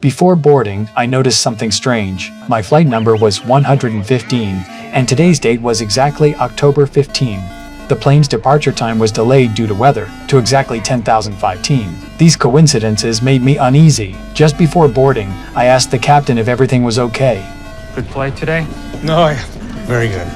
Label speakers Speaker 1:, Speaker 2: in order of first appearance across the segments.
Speaker 1: Before boarding, I noticed something strange. My flight number was 115, and today's date was exactly October 15. The plane's departure time was delayed due to weather, to exactly 10,015. These coincidences made me uneasy. Just before boarding, I asked the captain if everything was okay.
Speaker 2: Good flight today?
Speaker 3: No, very good.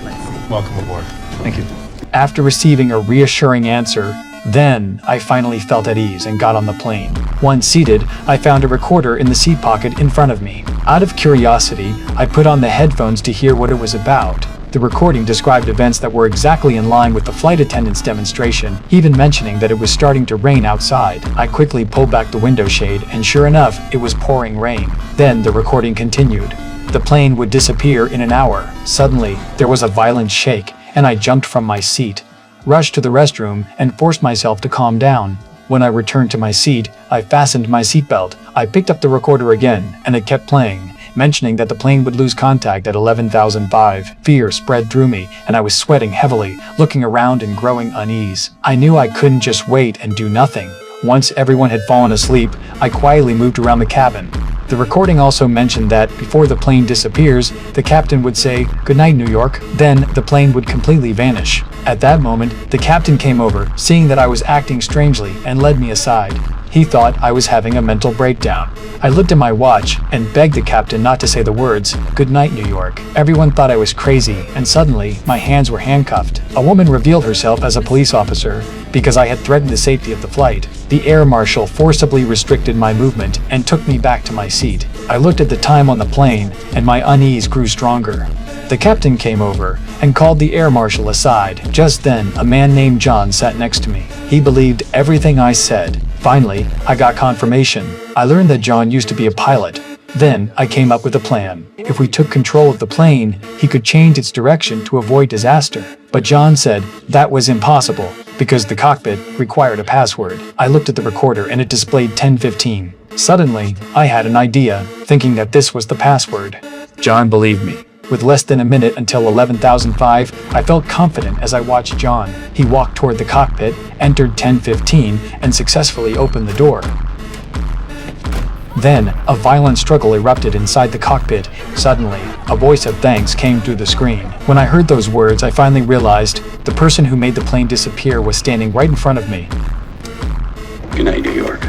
Speaker 3: Welcome aboard.
Speaker 2: Thank you.
Speaker 1: After receiving a reassuring answer, then I finally felt at ease and got on the plane. Once seated, I found a recorder in the seat pocket in front of me. Out of curiosity, I put on the headphones to hear what it was about. The recording described events that were exactly in line with the flight attendant's demonstration, even mentioning that it was starting to rain outside. I quickly pulled back the window shade, and sure enough, it was pouring rain. Then the recording continued. The plane would disappear in an hour. Suddenly, there was a violent shake, and I jumped from my seat, rushed to the restroom, and forced myself to calm down. When I returned to my seat, I fastened my seatbelt. I picked up the recorder again, and it kept playing, mentioning that the plane would lose contact at 11,005. Fear spread through me, and I was sweating heavily, looking around in growing unease. I knew I couldn't just wait and do nothing. Once everyone had fallen asleep, I quietly moved around the cabin. The recording also mentioned that before the plane disappears, the captain would say, "Good night, New York." Then the plane would completely vanish. At that moment, the captain came over, seeing that I was acting strangely, and led me aside. He thought I was having a mental breakdown. I looked at my watch and begged the captain not to say the words, "Good night, New York." Everyone thought I was crazy, and suddenly, my hands were handcuffed. A woman revealed herself as a police officer because I had threatened the safety of the flight. The air marshal forcibly restricted my movement and took me back to my seat. I looked at the time on the plane, and my unease grew stronger. The captain came over and called the air marshal aside. Just then, a man named John sat next to me. He believed everything I said. Finally, I got confirmation. I learned that John used to be a pilot. Then, I came up with a plan. If we took control of the plane, he could change its direction to avoid disaster. But John said that was impossible because the cockpit required a password. I looked at the recorder and it displayed 1015. Suddenly, I had an idea, thinking that this was the password. John believed me. With less than a minute until 11,005, I felt confident as I watched John. He walked toward the cockpit, entered 1015, and successfully opened the door. Then, a violent struggle erupted inside the cockpit. Suddenly, a voice of thanks came through the screen. When I heard those words, I finally realized the person who made the plane disappear was standing right in front of me.
Speaker 4: Good night, New York.